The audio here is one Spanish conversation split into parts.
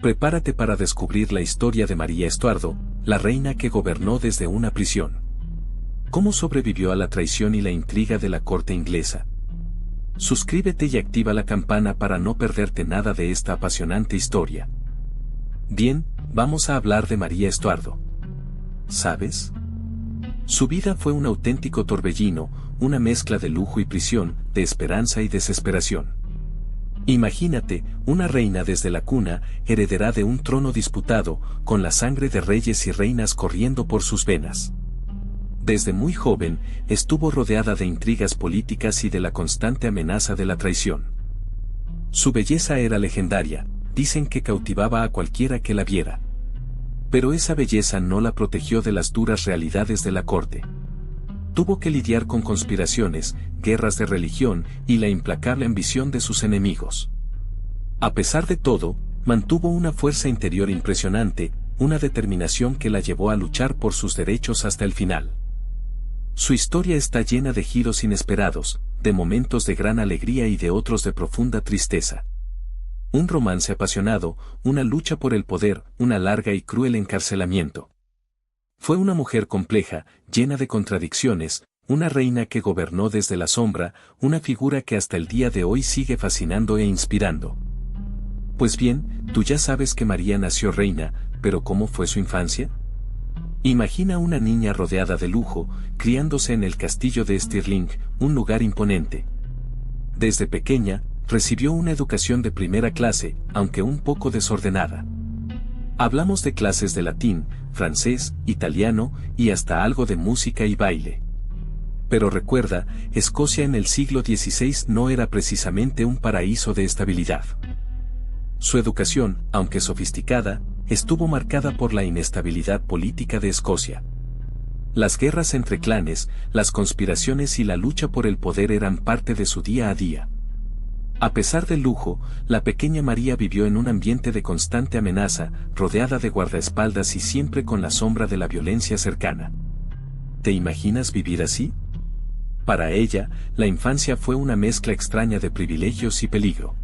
Prepárate para descubrir la historia de María Estuardo, la reina que gobernó desde una prisión. ¿Cómo sobrevivió a la traición y la intriga de la corte inglesa? Suscríbete y activa la campana para no perderte nada de esta apasionante historia. Bien, vamos a hablar de María Estuardo. ¿Sabes? Su vida fue un auténtico torbellino, una mezcla de lujo y prisión, de esperanza y desesperación. Imagínate, una reina desde la cuna, heredera de un trono disputado, con la sangre de reyes y reinas corriendo por sus venas. Desde muy joven, estuvo rodeada de intrigas políticas y de la constante amenaza de la traición. Su belleza era legendaria, dicen que cautivaba a cualquiera que la viera. Pero esa belleza no la protegió de las duras realidades de la corte. Tuvo que lidiar con conspiraciones, guerras de religión y la implacable ambición de sus enemigos. A pesar de todo, mantuvo una fuerza interior impresionante, una determinación que la llevó a luchar por sus derechos hasta el final. Su historia está llena de giros inesperados, de momentos de gran alegría y de otros de profunda tristeza. Un romance apasionado, una lucha por el poder, una larga y cruel encarcelamiento. Fue una mujer compleja, llena de contradicciones, una reina que gobernó desde la sombra, una figura que hasta el día de hoy sigue fascinando e inspirando. Pues bien, tú ya sabes que María nació reina, pero ¿cómo fue su infancia? Imagina una niña rodeada de lujo, criándose en el castillo de Stirling, un lugar imponente. Desde pequeña, recibió una educación de primera clase, aunque un poco desordenada. Hablamos de clases de latín, francés, italiano y hasta algo de música y baile. Pero recuerda, Escocia en el siglo XVI no era precisamente un paraíso de estabilidad. Su educación, aunque sofisticada, estuvo marcada por la inestabilidad política de Escocia. Las guerras entre clanes, las conspiraciones y la lucha por el poder eran parte de su día a día. A pesar del lujo, la pequeña María vivió en un ambiente de constante amenaza, rodeada de guardaespaldas y siempre con la sombra de la violencia cercana. ¿Te imaginas vivir así? Para ella, la infancia fue una mezcla extraña de privilegios y peligro.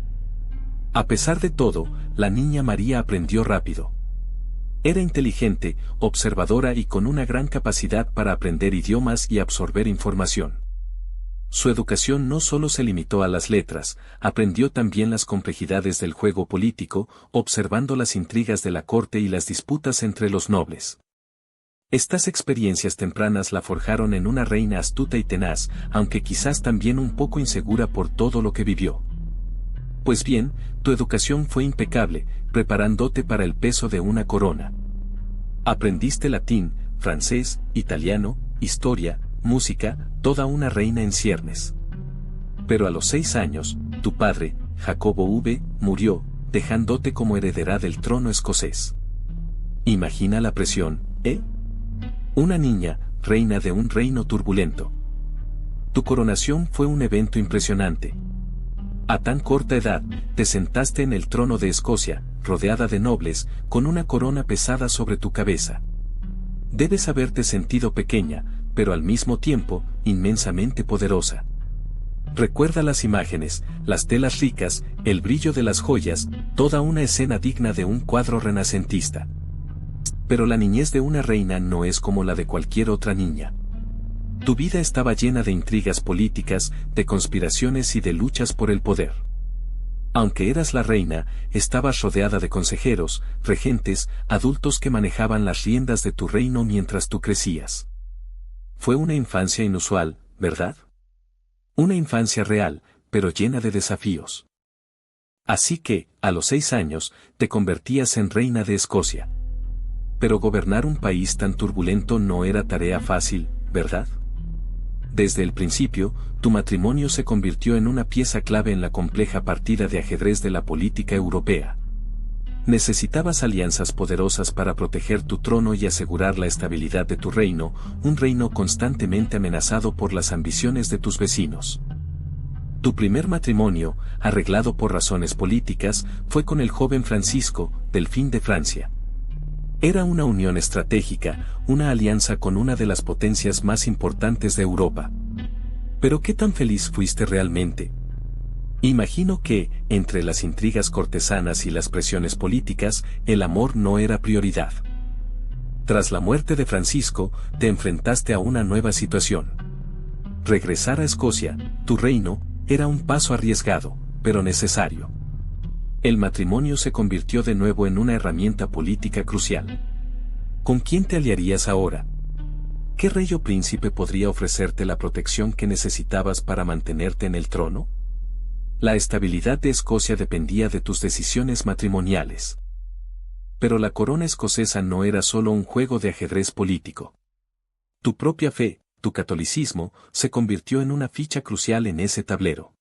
A pesar de todo, la niña María aprendió rápido. Era inteligente, observadora y con una gran capacidad para aprender idiomas y absorber información. Su educación no solo se limitó a las letras, aprendió también las complejidades del juego político, observando las intrigas de la corte y las disputas entre los nobles. Estas experiencias tempranas la forjaron en una reina astuta y tenaz, aunque quizás también un poco insegura por todo lo que vivió. Pues bien, tu educación fue impecable, preparándote para el peso de una corona. Aprendiste latín, francés, italiano, historia, música, toda una reina en ciernes. Pero a los 6 años, tu padre, Jacobo V, murió, dejándote como heredera del trono escocés. Imagina la presión, ¿eh? Una niña, reina de un reino turbulento. Tu coronación fue un evento impresionante. A tan corta edad, te sentaste en el trono de Escocia, rodeada de nobles, con una corona pesada sobre tu cabeza. Debes haberte sentido pequeña, pero al mismo tiempo, inmensamente poderosa. Recuerda las imágenes, las telas ricas, el brillo de las joyas, toda una escena digna de un cuadro renacentista. Pero la niñez de una reina no es como la de cualquier otra niña. Tu vida estaba llena de intrigas políticas, de conspiraciones y de luchas por el poder. Aunque eras la reina, estabas rodeada de consejeros, regentes, adultos que manejaban las riendas de tu reino mientras tú crecías. Fue una infancia inusual, ¿verdad? Una infancia real, pero llena de desafíos. Así que, a los 6 años, te convertías en reina de Escocia. Pero gobernar un país tan turbulento no era tarea fácil, ¿verdad? Desde el principio, tu matrimonio se convirtió en una pieza clave en la compleja partida de ajedrez de la política europea. Necesitabas alianzas poderosas para proteger tu trono y asegurar la estabilidad de tu reino, un reino constantemente amenazado por las ambiciones de tus vecinos. Tu primer matrimonio, arreglado por razones políticas, fue con el joven Francisco, delfín de Francia. Era una unión estratégica, una alianza con una de las potencias más importantes de Europa. Pero ¿qué tan feliz fuiste realmente? Imagino que, entre las intrigas cortesanas y las presiones políticas, el amor no era prioridad. Tras la muerte de Francisco, te enfrentaste a una nueva situación. Regresar a Escocia, tu reino, era un paso arriesgado, pero necesario. El matrimonio se convirtió de nuevo en una herramienta política crucial. ¿Con quién te aliarías ahora? ¿Qué rey o príncipe podría ofrecerte la protección que necesitabas para mantenerte en el trono? La estabilidad de Escocia dependía de tus decisiones matrimoniales. Pero la corona escocesa no era solo un juego de ajedrez político. Tu propia fe, tu catolicismo, se convirtió en una ficha crucial en ese tablero.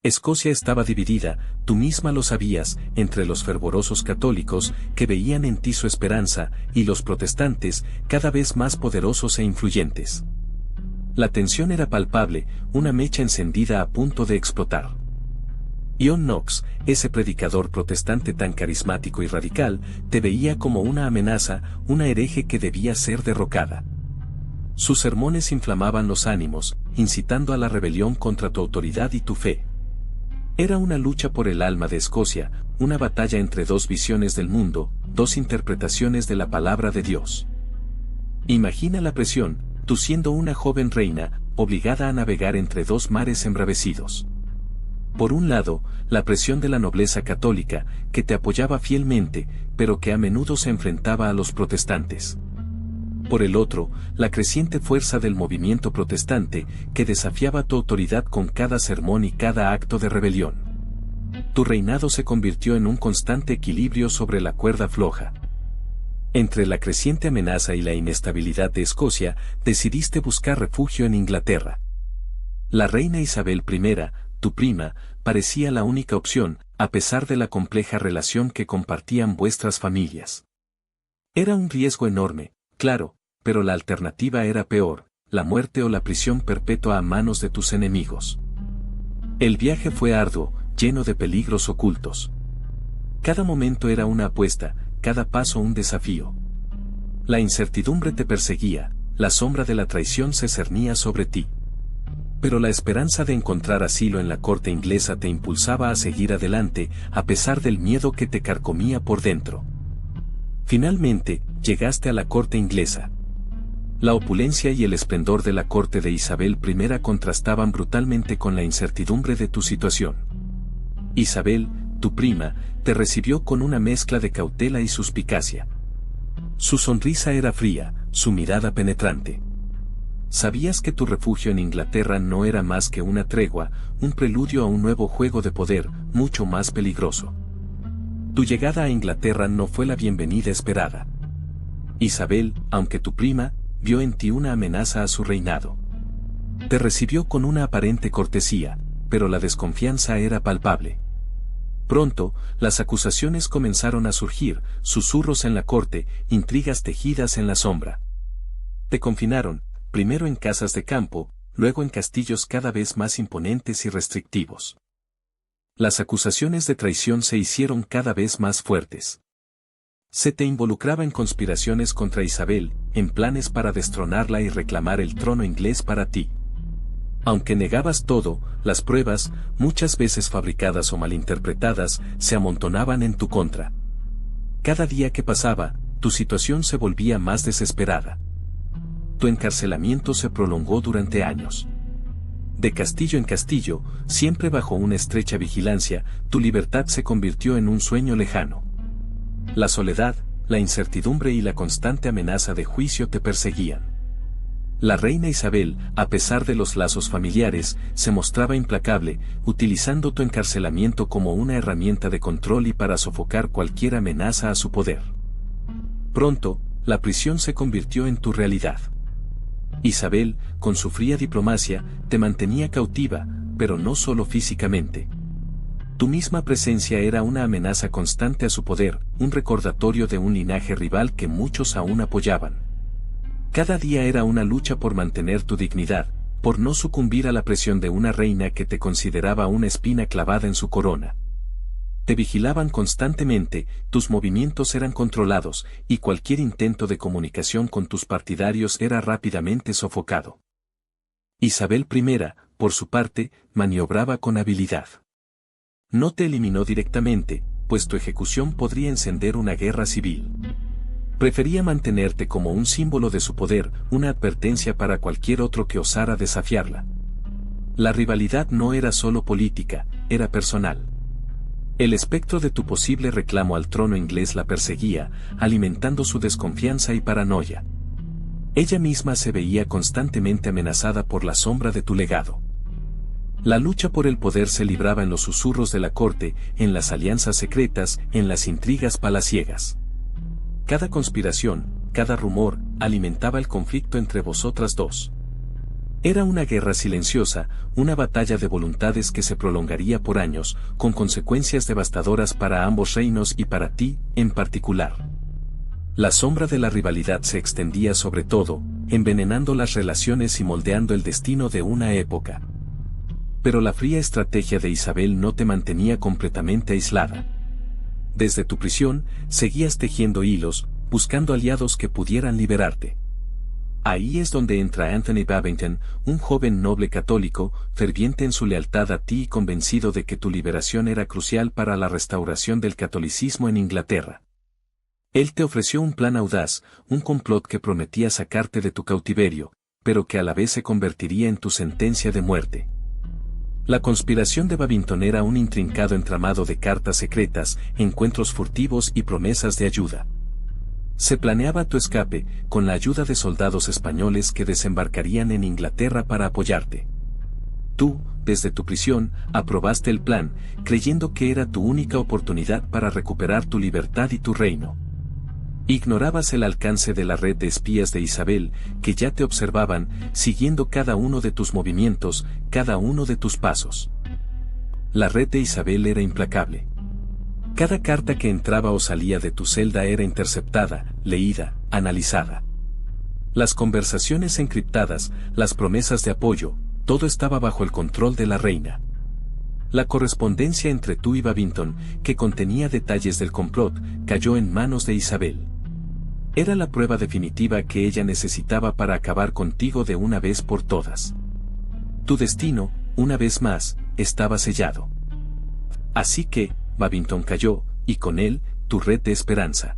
Escocia estaba dividida, tú misma lo sabías, entre los fervorosos católicos, que veían en ti su esperanza, y los protestantes, cada vez más poderosos e influyentes. La tensión era palpable, una mecha encendida a punto de explotar. John Knox, ese predicador protestante tan carismático y radical, te veía como una amenaza, una hereje que debía ser derrocada. Sus sermones inflamaban los ánimos, incitando a la rebelión contra tu autoridad y tu fe. Era una lucha por el alma de Escocia, una batalla entre dos visiones del mundo, dos interpretaciones de la palabra de Dios. Imagina la presión, tú siendo una joven reina, obligada a navegar entre dos mares embravecidos. Por un lado, la presión de la nobleza católica, que te apoyaba fielmente, pero que a menudo se enfrentaba a los protestantes. Por el otro, la creciente fuerza del movimiento protestante, que desafiaba tu autoridad con cada sermón y cada acto de rebelión. Tu reinado se convirtió en un constante equilibrio sobre la cuerda floja. Entre la creciente amenaza y la inestabilidad de Escocia, decidiste buscar refugio en Inglaterra. La reina Isabel I, tu prima, parecía la única opción, a pesar de la compleja relación que compartían vuestras familias. Era un riesgo enorme, claro, pero la alternativa era peor, la muerte o la prisión perpetua a manos de tus enemigos. El viaje fue arduo, lleno de peligros ocultos. Cada momento era una apuesta, cada paso un desafío. La incertidumbre te perseguía, la sombra de la traición se cernía sobre ti. Pero la esperanza de encontrar asilo en la corte inglesa te impulsaba a seguir adelante, a pesar del miedo que te carcomía por dentro. Finalmente, llegaste a la corte inglesa. La opulencia y el esplendor de la corte de Isabel I contrastaban brutalmente con la incertidumbre de tu situación. Isabel, tu prima, te recibió con una mezcla de cautela y suspicacia. Su sonrisa era fría, su mirada penetrante. Sabías que tu refugio en Inglaterra no era más que una tregua, un preludio a un nuevo juego de poder, mucho más peligroso. Tu llegada a Inglaterra no fue la bienvenida esperada. Isabel, aunque tu prima, vio en ti una amenaza a su reinado. Te recibió con una aparente cortesía, pero la desconfianza era palpable. Pronto, las acusaciones comenzaron a surgir, susurros en la corte, intrigas tejidas en la sombra. Te confinaron, primero en casas de campo, luego en castillos cada vez más imponentes y restrictivos. Las acusaciones de traición se hicieron cada vez más fuertes. Se te involucraba en conspiraciones contra Isabel, en planes para destronarla y reclamar el trono inglés para ti. Aunque negabas todo, las pruebas, muchas veces fabricadas o malinterpretadas, se amontonaban en tu contra. Cada día que pasaba, tu situación se volvía más desesperada. Tu encarcelamiento se prolongó durante años. De castillo en castillo, siempre bajo una estrecha vigilancia, tu libertad se convirtió en un sueño lejano. La soledad, la incertidumbre y la constante amenaza de juicio te perseguían. La reina Isabel, a pesar de los lazos familiares, se mostraba implacable, utilizando tu encarcelamiento como una herramienta de control y para sofocar cualquier amenaza a su poder. Pronto, la prisión se convirtió en tu realidad. Isabel, con su fría diplomacia, te mantenía cautiva, pero no solo físicamente. Tu misma presencia era una amenaza constante a su poder, un recordatorio de un linaje rival que muchos aún apoyaban. Cada día era una lucha por mantener tu dignidad, por no sucumbir a la presión de una reina que te consideraba una espina clavada en su corona. Te vigilaban constantemente, tus movimientos eran controlados, y cualquier intento de comunicación con tus partidarios era rápidamente sofocado. Isabel I, por su parte, maniobraba con habilidad. No te eliminó directamente, pues tu ejecución podría encender una guerra civil. Prefería mantenerte como un símbolo de su poder, una advertencia para cualquier otro que osara desafiarla. La rivalidad no era solo política, era personal. El espectro de tu posible reclamo al trono inglés la perseguía, alimentando su desconfianza y paranoia. Ella misma se veía constantemente amenazada por la sombra de tu legado. La lucha por el poder se libraba en los susurros de la corte, en las alianzas secretas, en las intrigas palaciegas. Cada conspiración, cada rumor, alimentaba el conflicto entre vosotras dos. Era una guerra silenciosa, una batalla de voluntades que se prolongaría por años, con consecuencias devastadoras para ambos reinos y para ti, en particular. La sombra de la rivalidad se extendía sobre todo, envenenando las relaciones y moldeando el destino de una época. Pero la fría estrategia de Isabel no te mantenía completamente aislada. Desde tu prisión, seguías tejiendo hilos, buscando aliados que pudieran liberarte. Ahí es donde entra Anthony Babington, un joven noble católico, ferviente en su lealtad a ti y convencido de que tu liberación era crucial para la restauración del catolicismo en Inglaterra. Él te ofreció un plan audaz, un complot que prometía sacarte de tu cautiverio, pero que a la vez se convertiría en tu sentencia de muerte. La conspiración de Babington era un intrincado entramado de cartas secretas, encuentros furtivos y promesas de ayuda. Se planeaba tu escape, con la ayuda de soldados españoles que desembarcarían en Inglaterra para apoyarte. Tú, desde tu prisión, aprobaste el plan, creyendo que era tu única oportunidad para recuperar tu libertad y tu reino. Ignorabas el alcance de la red de espías de Isabel, que ya te observaban, siguiendo cada uno de tus movimientos, cada uno de tus pasos. La red de Isabel era implacable. Cada carta que entraba o salía de tu celda era interceptada, leída, analizada. Las conversaciones encriptadas, las promesas de apoyo, todo estaba bajo el control de la reina. La correspondencia entre tú y Babington, que contenía detalles del complot, cayó en manos de Isabel. Era la prueba definitiva que ella necesitaba para acabar contigo de una vez por todas. Tu destino, una vez más, estaba sellado. Así que, Babington cayó, y con él, tu red de esperanza.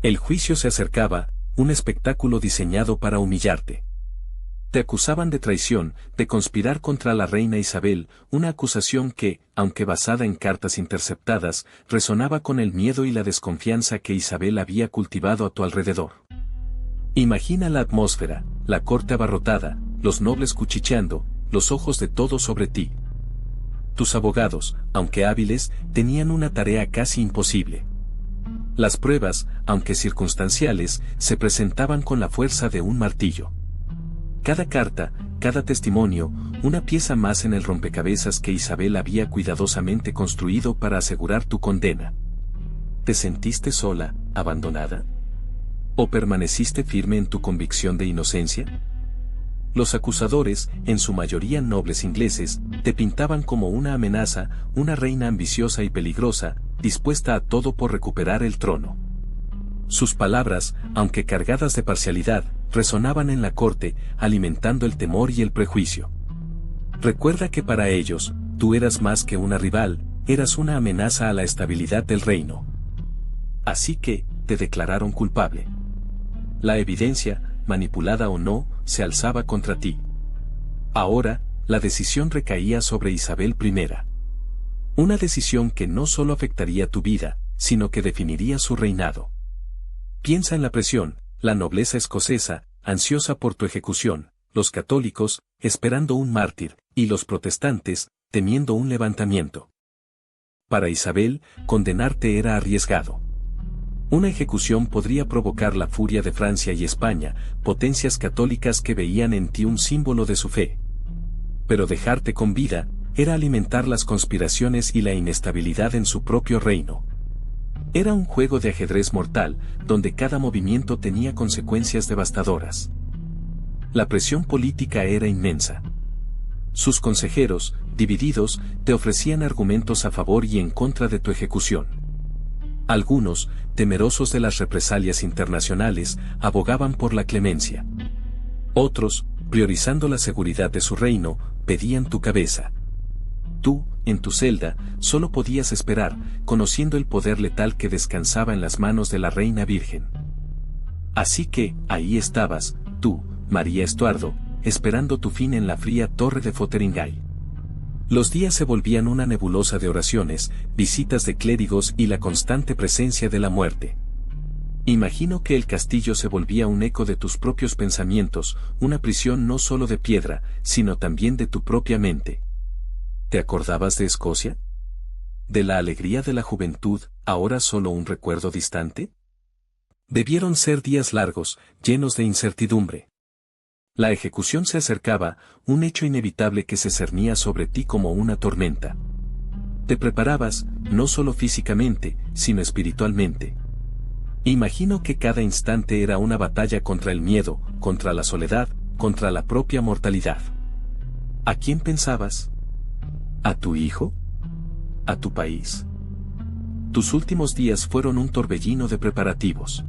El juicio se acercaba, un espectáculo diseñado para humillarte. Te acusaban de traición, de conspirar contra la reina Isabel, una acusación que, aunque basada en cartas interceptadas, resonaba con el miedo y la desconfianza que Isabel había cultivado a tu alrededor. Imagina la atmósfera, la corte abarrotada, los nobles cuchicheando, los ojos de todos sobre ti. Tus abogados, aunque hábiles, tenían una tarea casi imposible. Las pruebas, aunque circunstanciales, se presentaban con la fuerza de un martillo. Cada carta, cada testimonio, una pieza más en el rompecabezas que Isabel había cuidadosamente construido para asegurar tu condena. ¿Te sentiste sola, abandonada? ¿O permaneciste firme en tu convicción de inocencia? Los acusadores, en su mayoría nobles ingleses, te pintaban como una amenaza, una reina ambiciosa y peligrosa, dispuesta a todo por recuperar el trono. Sus palabras, aunque cargadas de parcialidad, resonaban en la corte, alimentando el temor y el prejuicio. Recuerda que para ellos, tú eras más que una rival, eras una amenaza a la estabilidad del reino. Así que, te declararon culpable. La evidencia, manipulada o no, se alzaba contra ti. Ahora, la decisión recaía sobre Isabel I. Una decisión que no solo afectaría tu vida, sino que definiría su reinado. Piensa en la presión, la nobleza escocesa, ansiosa por tu ejecución, los católicos, esperando un mártir, y los protestantes, temiendo un levantamiento. Para Isabel, condenarte era arriesgado. Una ejecución podría provocar la furia de Francia y España, potencias católicas que veían en ti un símbolo de su fe. Pero dejarte con vida, era alimentar las conspiraciones y la inestabilidad en su propio reino. Era un juego de ajedrez mortal, donde cada movimiento tenía consecuencias devastadoras. La presión política era inmensa. Sus consejeros, divididos, te ofrecían argumentos a favor y en contra de tu ejecución. Algunos, temerosos de las represalias internacionales, abogaban por la clemencia. Otros, priorizando la seguridad de su reino, pedían tu cabeza. Tú, en tu celda, solo podías esperar, conociendo el poder letal que descansaba en las manos de la reina virgen. Así que, ahí estabas, tú, María Estuardo, esperando tu fin en la fría torre de Fotheringhay. Los días se volvían una nebulosa de oraciones, visitas de clérigos y la constante presencia de la muerte. Imagino que el castillo se volvía un eco de tus propios pensamientos, una prisión no solo de piedra, sino también de tu propia mente. ¿Te acordabas de Escocia? ¿De la alegría de la juventud, ahora solo un recuerdo distante? Debieron ser días largos, llenos de incertidumbre. La ejecución se acercaba, un hecho inevitable que se cernía sobre ti como una tormenta. Te preparabas, no solo físicamente, sino espiritualmente. Imagino que cada instante era una batalla contra el miedo, contra la soledad, contra la propia mortalidad. ¿A quién pensabas? ¿A tu hijo? ¿A tu país? Tus últimos días fueron un torbellino de preparativos.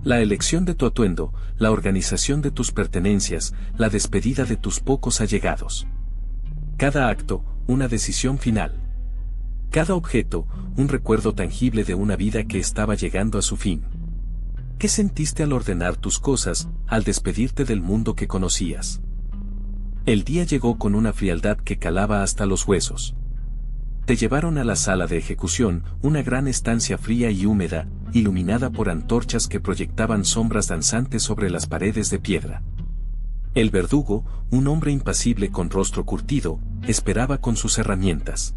La elección de tu atuendo, la organización de tus pertenencias, la despedida de tus pocos allegados. Cada acto, una decisión final. Cada objeto, un recuerdo tangible de una vida que estaba llegando a su fin. ¿Qué sentiste al ordenar tus cosas, al despedirte del mundo que conocías? El día llegó con una frialdad que calaba hasta los huesos. Te llevaron a la sala de ejecución, una gran estancia fría y húmeda, iluminada por antorchas que proyectaban sombras danzantes sobre las paredes de piedra. El verdugo, un hombre impasible con rostro curtido, esperaba con sus herramientas.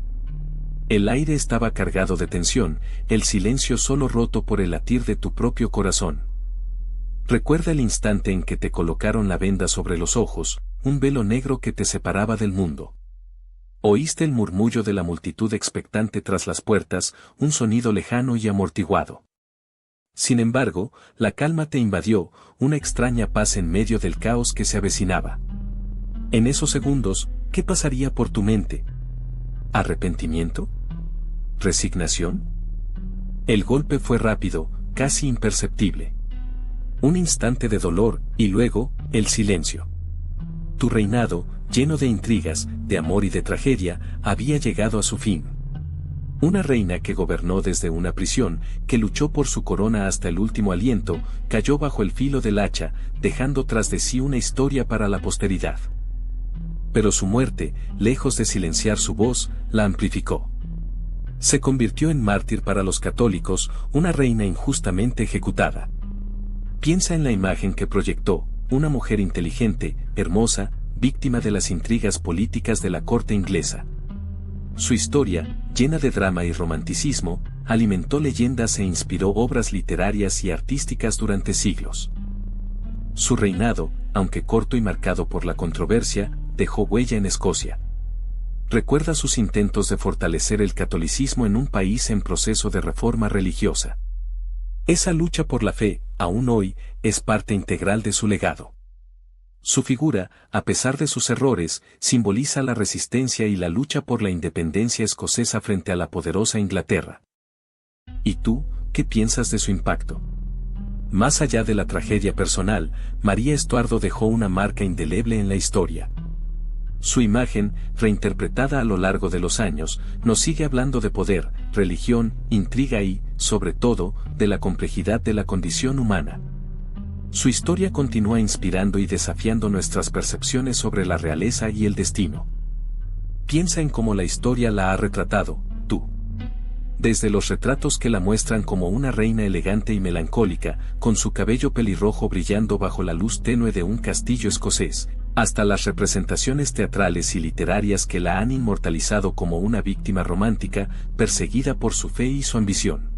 El aire estaba cargado de tensión, el silencio solo roto por el latir de tu propio corazón. Recuerda el instante en que te colocaron la venda sobre los ojos, un velo negro que te separaba del mundo. Oíste el murmullo de la multitud expectante tras las puertas, un sonido lejano y amortiguado. Sin embargo, la calma te invadió, una extraña paz en medio del caos que se avecinaba. En esos segundos, ¿qué pasaría por tu mente? ¿Arrepentimiento? ¿Resignación? El golpe fue rápido, casi imperceptible. Un instante de dolor, y luego, el silencio. Tu reinado, lleno de intrigas, de amor y de tragedia, había llegado a su fin. Una reina que gobernó desde una prisión, que luchó por su corona hasta el último aliento, cayó bajo el filo del hacha, dejando tras de sí una historia para la posteridad. Pero su muerte, lejos de silenciar su voz, la amplificó. Se convirtió en mártir para los católicos, una reina injustamente ejecutada. Piensa en la imagen que proyectó, una mujer inteligente, hermosa, víctima de las intrigas políticas de la corte inglesa. Su historia, llena de drama y romanticismo, alimentó leyendas e inspiró obras literarias y artísticas durante siglos. Su reinado, aunque corto y marcado por la controversia, dejó huella en Escocia. Recuerda sus intentos de fortalecer el catolicismo en un país en proceso de reforma religiosa. Esa lucha por la fe, aún hoy, es parte integral de su legado. Su figura, a pesar de sus errores, simboliza la resistencia y la lucha por la independencia escocesa frente a la poderosa Inglaterra. ¿Y tú, qué piensas de su impacto? Más allá de la tragedia personal, María Estuardo dejó una marca indeleble en la historia. Su imagen, reinterpretada a lo largo de los años, nos sigue hablando de poder, religión, intriga y, sobre todo, de la complejidad de la condición humana. Su historia continúa inspirando y desafiando nuestras percepciones sobre la realeza y el destino. Piensa en cómo la historia la ha retratado, tú. Desde los retratos que la muestran como una reina elegante y melancólica, con su cabello pelirrojo brillando bajo la luz tenue de un castillo escocés, hasta las representaciones teatrales y literarias que la han inmortalizado como una víctima romántica, perseguida por su fe y su ambición.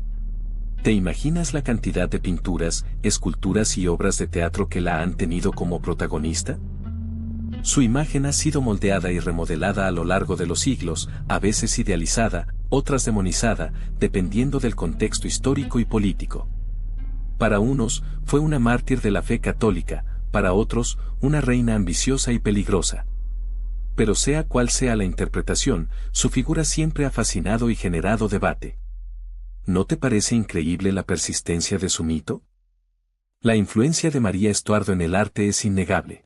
¿Te imaginas la cantidad de pinturas, esculturas y obras de teatro que la han tenido como protagonista? Su imagen ha sido moldeada y remodelada a lo largo de los siglos, a veces idealizada, otras demonizada, dependiendo del contexto histórico y político. Para unos, fue una mártir de la fe católica, para otros, una reina ambiciosa y peligrosa. Pero sea cual sea la interpretación, su figura siempre ha fascinado y generado debate. ¿No te parece increíble la persistencia de su mito? La influencia de María Estuardo en el arte es innegable.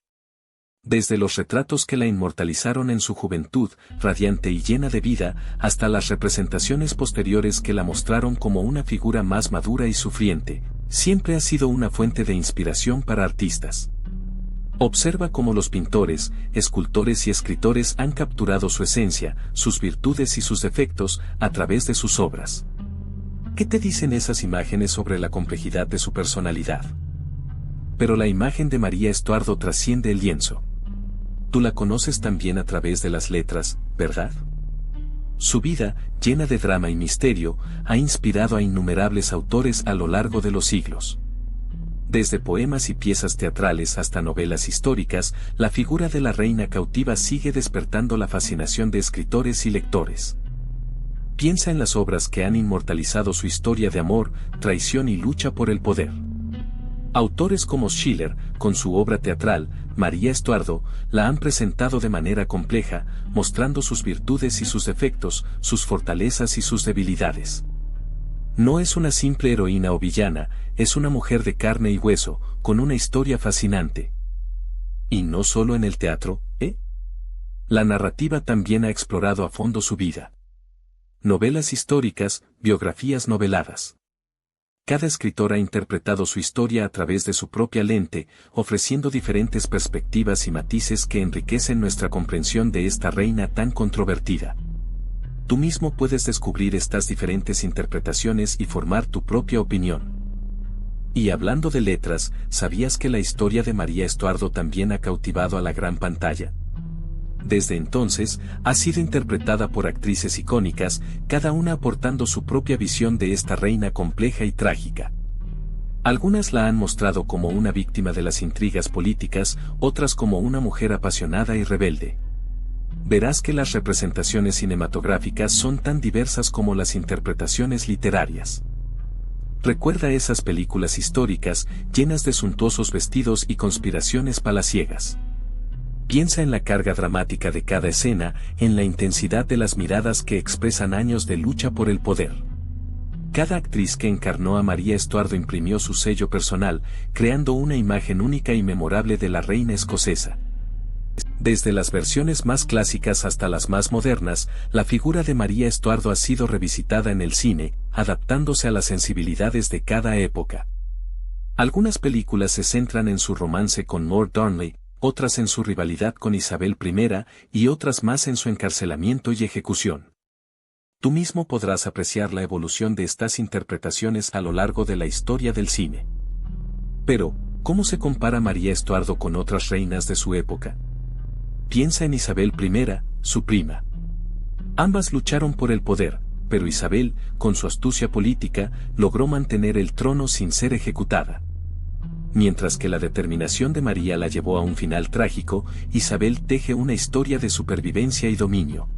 Desde los retratos que la inmortalizaron en su juventud, radiante y llena de vida, hasta las representaciones posteriores que la mostraron como una figura más madura y sufriente, siempre ha sido una fuente de inspiración para artistas. Observa cómo los pintores, escultores y escritores han capturado su esencia, sus virtudes y sus defectos, a través de sus obras. ¿Qué te dicen esas imágenes sobre la complejidad de su personalidad? Pero la imagen de María Estuardo trasciende el lienzo. Tú la conoces también a través de las letras, ¿verdad? Su vida, llena de drama y misterio, ha inspirado a innumerables autores a lo largo de los siglos. Desde poemas y piezas teatrales hasta novelas históricas, la figura de la reina cautiva sigue despertando la fascinación de escritores y lectores. Piensa en las obras que han inmortalizado su historia de amor, traición y lucha por el poder. Autores como Schiller, con su obra teatral, María Estuardo, la han presentado de manera compleja, mostrando sus virtudes y sus defectos, sus fortalezas y sus debilidades. No es una simple heroína o villana, es una mujer de carne y hueso, con una historia fascinante. Y no solo en el teatro, ¿eh? La narrativa también ha explorado a fondo su vida. Novelas históricas, biografías noveladas. Cada escritor ha interpretado su historia a través de su propia lente, ofreciendo diferentes perspectivas y matices que enriquecen nuestra comprensión de esta reina tan controvertida. Tú mismo puedes descubrir estas diferentes interpretaciones y formar tu propia opinión. Y hablando de letras, ¿sabías que la historia de María Estuardo también ha cautivado a la gran pantalla? Desde entonces, ha sido interpretada por actrices icónicas, cada una aportando su propia visión de esta reina compleja y trágica. Algunas la han mostrado como una víctima de las intrigas políticas, otras como una mujer apasionada y rebelde. Verás que las representaciones cinematográficas son tan diversas como las interpretaciones literarias. Recuerda esas películas históricas, llenas de suntuosos vestidos y conspiraciones palaciegas. Piensa en la carga dramática de cada escena, en la intensidad de las miradas que expresan años de lucha por el poder. Cada actriz que encarnó a María Estuardo imprimió su sello personal, creando una imagen única y memorable de la reina escocesa. Desde las versiones más clásicas hasta las más modernas, la figura de María Estuardo ha sido revisitada en el cine, adaptándose a las sensibilidades de cada época. Algunas películas se centran en su romance con Lord Darnley, otras en su rivalidad con Isabel I, y otras más en su encarcelamiento y ejecución. Tú mismo podrás apreciar la evolución de estas interpretaciones a lo largo de la historia del cine. Pero, ¿cómo se compara María Estuardo con otras reinas de su época? Piensa en Isabel I, su prima. Ambas lucharon por el poder, pero Isabel, con su astucia política, logró mantener el trono sin ser ejecutada. Mientras que la determinación de María la llevó a un final trágico, Isabel teje una historia de supervivencia y dominio.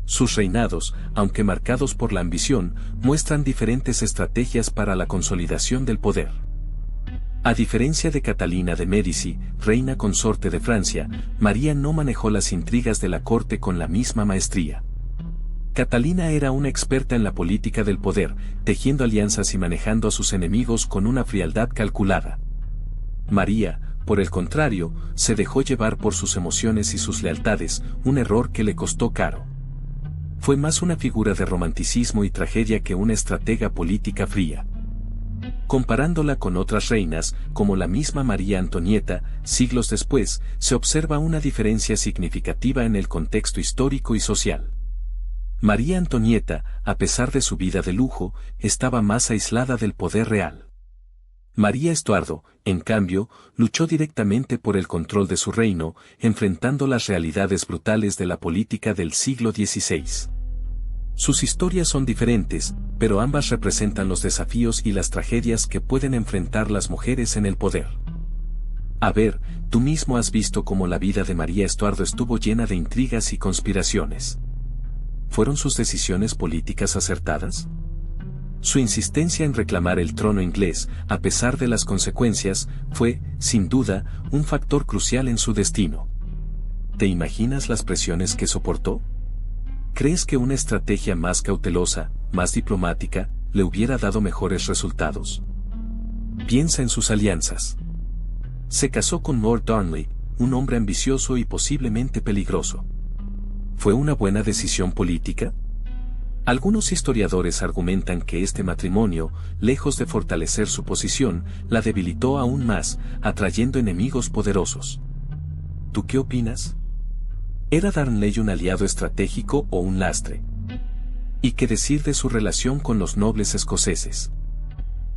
Sus reinados, aunque marcados por la ambición, muestran diferentes estrategias para la consolidación del poder. A diferencia de Catalina de Médici, reina consorte de Francia, María no manejó las intrigas de la corte con la misma maestría. Catalina era una experta en la política del poder, tejiendo alianzas y manejando a sus enemigos con una frialdad calculada. María, por el contrario, se dejó llevar por sus emociones y sus lealtades, un error que le costó caro. Fue más una figura de romanticismo y tragedia que una estratega política fría. Comparándola con otras reinas, como la misma María Antonieta, siglos después, se observa una diferencia significativa en el contexto histórico y social. María Antonieta, a pesar de su vida de lujo, estaba más aislada del poder real. María Estuardo, en cambio, luchó directamente por el control de su reino, enfrentando las realidades brutales de la política del siglo XVI. Sus historias son diferentes, pero ambas representan los desafíos y las tragedias que pueden enfrentar las mujeres en el poder. A ver, tú mismo has visto cómo la vida de María Estuardo estuvo llena de intrigas y conspiraciones. ¿Fueron sus decisiones políticas acertadas? Su insistencia en reclamar el trono inglés, a pesar de las consecuencias, fue, sin duda, un factor crucial en su destino. ¿Te imaginas las presiones que soportó? ¿Crees que una estrategia más cautelosa, más diplomática, le hubiera dado mejores resultados? Piensa en sus alianzas. Se casó con Lord Darnley, un hombre ambicioso y posiblemente peligroso. ¿Fue una buena decisión política? Algunos historiadores argumentan que este matrimonio, lejos de fortalecer su posición, la debilitó aún más, atrayendo enemigos poderosos. ¿Tú qué opinas? ¿Era Darnley un aliado estratégico o un lastre? ¿Y qué decir de su relación con los nobles escoceses?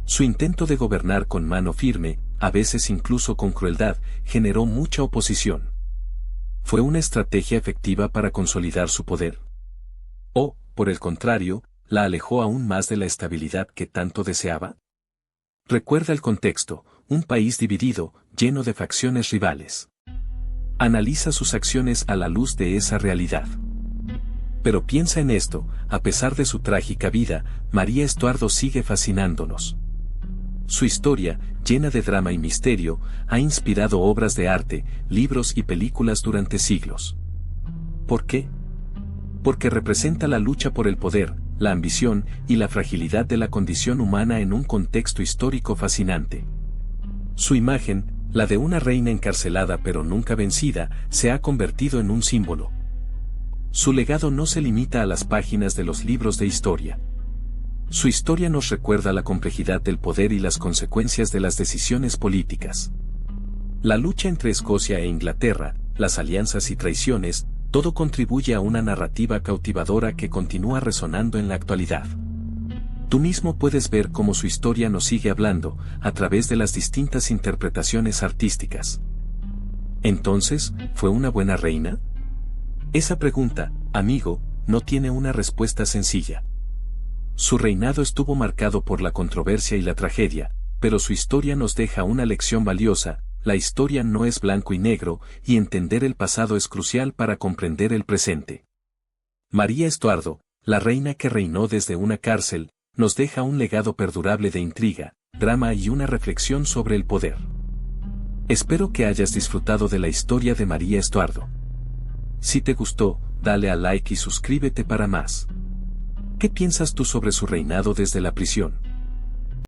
Su intento de gobernar con mano firme, a veces incluso con crueldad, generó mucha oposición. ¿Fue una estrategia efectiva para consolidar su poder? ¿O, por el contrario, la alejó aún más de la estabilidad que tanto deseaba? Recuerda el contexto, un país dividido, lleno de facciones rivales. Analiza sus acciones a la luz de esa realidad. Pero piensa en esto, a pesar de su trágica vida, María Estuardo sigue fascinándonos. Su historia, llena de drama y misterio, ha inspirado obras de arte, libros y películas durante siglos. ¿Por qué? Porque representa la lucha por el poder, la ambición y la fragilidad de la condición humana en un contexto histórico fascinante. Su imagen, la de una reina encarcelada pero nunca vencida, se ha convertido en un símbolo. Su legado no se limita a las páginas de los libros de historia. Su historia nos recuerda la complejidad del poder y las consecuencias de las decisiones políticas. La lucha entre Escocia e Inglaterra, las alianzas y traiciones, todo contribuye a una narrativa cautivadora que continúa resonando en la actualidad. Tú mismo puedes ver cómo su historia nos sigue hablando, a través de las distintas interpretaciones artísticas. Entonces, ¿fue una buena reina? Esa pregunta, amigo, no tiene una respuesta sencilla. Su reinado estuvo marcado por la controversia y la tragedia, pero su historia nos deja una lección valiosa: la historia no es blanco y negro, y entender el pasado es crucial para comprender el presente. María Estuardo, la reina que reinó desde una cárcel, nos deja un legado perdurable de intriga, drama y una reflexión sobre el poder. Espero que hayas disfrutado de la historia de María Estuardo. Si te gustó, dale a like y suscríbete para más. ¿Qué piensas tú sobre su reinado desde la prisión?